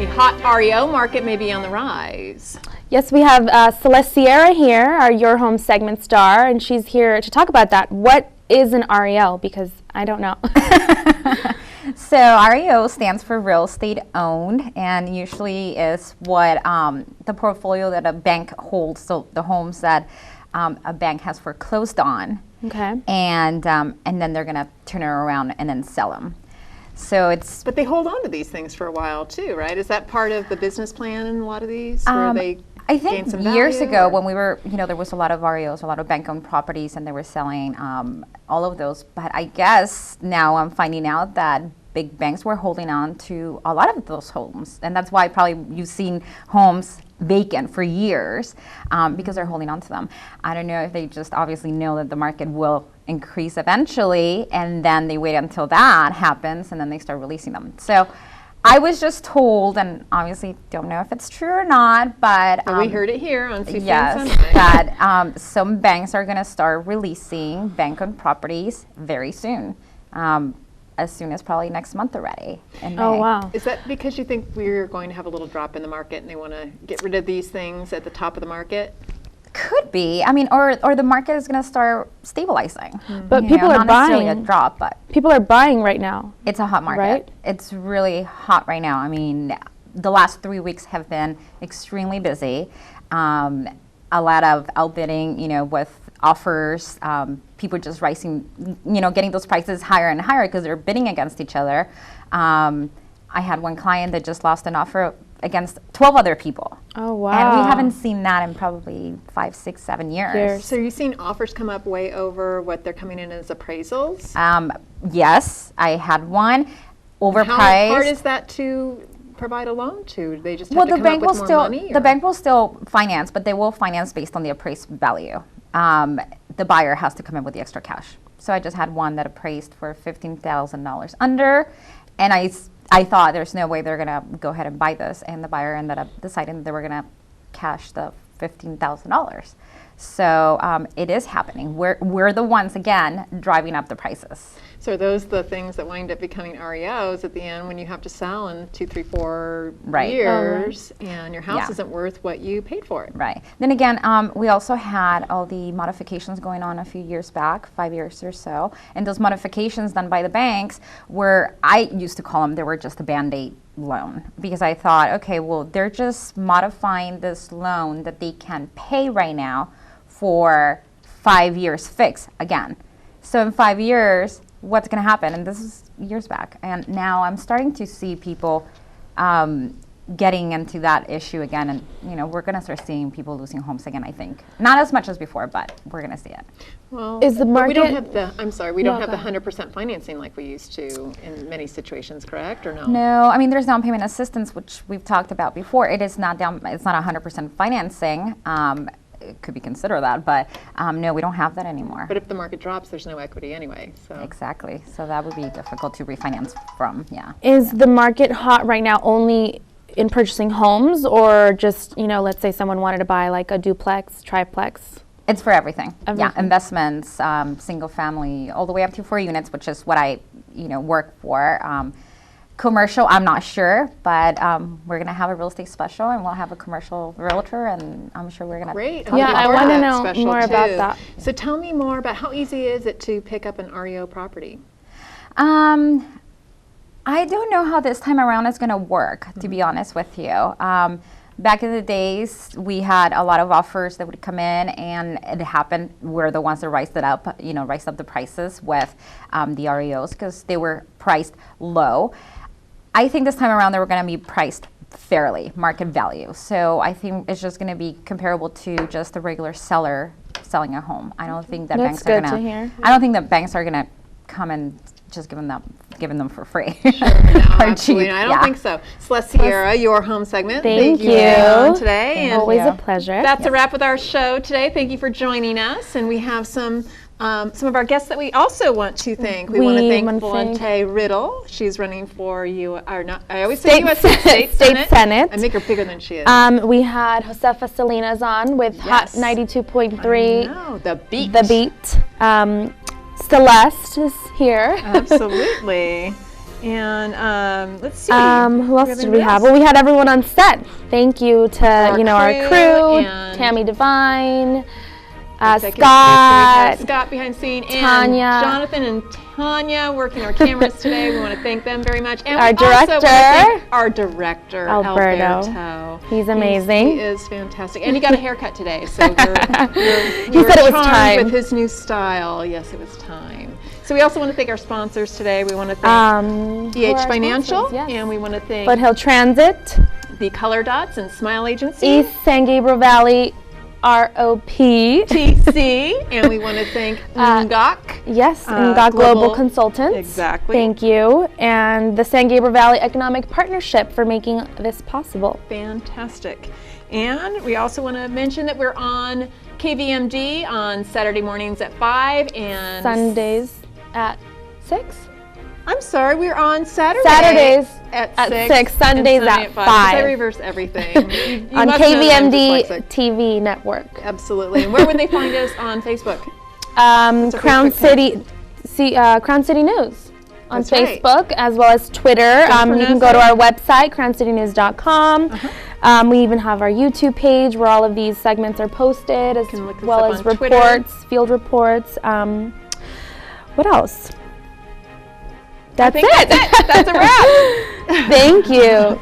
The hot REO market may be on the rise. Yes, we have Celeste Sierra here, our Your Home segment star, and she's here to talk about that. What is an REO? Because I don't know. So REO stands for real estate owned, and usually is what the portfolio that a bank holds, so the homes that a bank has foreclosed on. Okay. And then they're going to turn it around and then sell them. So it's. But they hold on to these things for a while too, right? Is that part of the business plan in a lot of these? Where they I gain think some years value, ago or? when we were, there was a lot of REOs, a lot of bank-owned properties, and they were selling all of those. But I guess now I'm finding out that big banks were holding on to a lot of those homes. And that's why probably you've seen homes vacant for years because they're holding on to them. I don't know if they just obviously know that the market will increase eventually, and then they wait until that happens, and then they start releasing them. So I was just told, and obviously don't know if it's true or not, but we heard it here on CCN yes, Sunday. that some banks are going to start releasing bank-owned properties very soon. As soon as probably next month already. In Oh, May. wow. Is that because you think we're going to have a little drop in the market and they want to get rid of these things at the top of the market? Could be. I mean, or the market is going to start stabilizing. But people are not necessarily a buying. drop, but People are buying right now. it's a hot market. Right? It's really hot right now. I mean, the last 3 weeks have been extremely busy. A lot of outbidding, with offers, people just rising, getting those prices higher and higher because they're bidding against each other. I had one client that just lost an offer against 12 other people. Oh, wow. And we haven't seen that in probably 5, 6, 7 years. So you've seen offers come up way over what they're coming in as appraisals? Yes, I had one overpriced. How hard is that to provide a loan to? They just have Well, to the come bank up will with still more money? the or- bank will still finance, but they will finance based on the appraised value. The buyer has to come in with the extra cash. So I just had one that appraised for $15,000 under, and I thought there's no way they're gonna go ahead and buy this, and the buyer ended up deciding they were gonna cash the $15,000. So it is happening. We're the ones again driving up the prices. So are those the things that wind up becoming REOs at the end when you have to sell in 2, 3, 4 Right. years and your house Yeah. isn't worth what you paid for it? Right. Then again, we also had all the modifications going on a few years back, 5 years or so. And those modifications done by the banks were, I used to call them, they were just a Band-Aid loan. Because I thought, okay, well, they're just modifying this loan that they can pay right now for 5 years fixed again. So in 5 years, what's going to happen? And this is years back. And now I'm starting to see people getting into that issue again. And, we're going to start seeing people losing homes again, I think. Not as much as before, but we're going to see it. Well, Is the but we don't market- have the, I'm sorry, we don't No, have the go 100% financing like we used to in many situations, correct, or no? No, I mean, there's down payment assistance, which we've talked about before. It's not 100% financing. It could be considered that, but no, we don't have that anymore. But if the market drops, there's no equity anyway, so. Exactly. So that would be difficult to refinance from, yeah. Is the market hot right now only in purchasing homes, or just, let's say someone wanted to buy like a duplex, triplex? It's for everything. Yeah, Everything. investments, single family, all the way up to 4 units, which is what I, work for. Commercial, I'm not sure, but we're going to have a real estate special, and we'll have a commercial realtor, and I'm sure we're going to. Great. Yeah, I want wanna know more about that. So tell me more about how easy is it to pick up an REO property? I don't know how this time around is going to work, to be honest with you. Back in the days, we had a lot of offers that would come in, and it happened. We're the ones that raised up the prices with the REOs because they were priced low. I think this time around they were going to be priced fairly, market value. So I think it's just going to be comparable to just a regular seller selling a home. I don't think that That's banks are good going to hear. I don't think that banks are going to come and just giving them for free. No, Or absolutely. cheap, I don't yeah. think so. Celeste Sierra, your home segment. Thank you for being on you. today. And Always you. a pleasure. that's a wrap with our show today. Thank you for joining us. And we have some of our guests that we also want to thank. We want to thank Volante Riddle. She's running for I always say U.S. State Senate. I make her bigger than she is. We had Josefa Salinas on with Hot Yes. 92.3. No, the beat. The Beat. Celeste is here. Absolutely. And let's see. Who else did we have? Well, we had everyone on set. Thank you to our crew, Tammy Devine, Scott, Scott behind the scene, Tanya, and Jonathan and Tanya working our cameras today. We want to thank them very much. And our director, our director, Alberto. He's amazing. He is fantastic, and he got a haircut today. So he said it was time with his new style. Yes, it was time. So we also want to thank our sponsors today. We want to thank EH Financial, yes. and we want to thank Foothill Transit, the Color Dots and Smile Agency, East San Gabriel Valley ROP, TC, and we want to thank Ngok. Yes, Ngok Global Consultants. Exactly. Thank you. And the San Gabriel Valley Economic Partnership for making this possible. Fantastic. And we also want to mention that we're on KVMD on Saturday mornings at 5 and Sundays at 6. I'm sorry, we're on Saturdays at 6, Sundays at 5. I reverse everything. You on must know that I'm KVMD dyslexic. TV network. Absolutely. And where would they find us on Facebook? Crown City News on That's right. Facebook, as well as Twitter. You can go to our website, crowncitynews.com. We even have our YouTube page where all of these segments are posted, as well as reports, field reports. What else? That's it. That's a wrap. Thank you.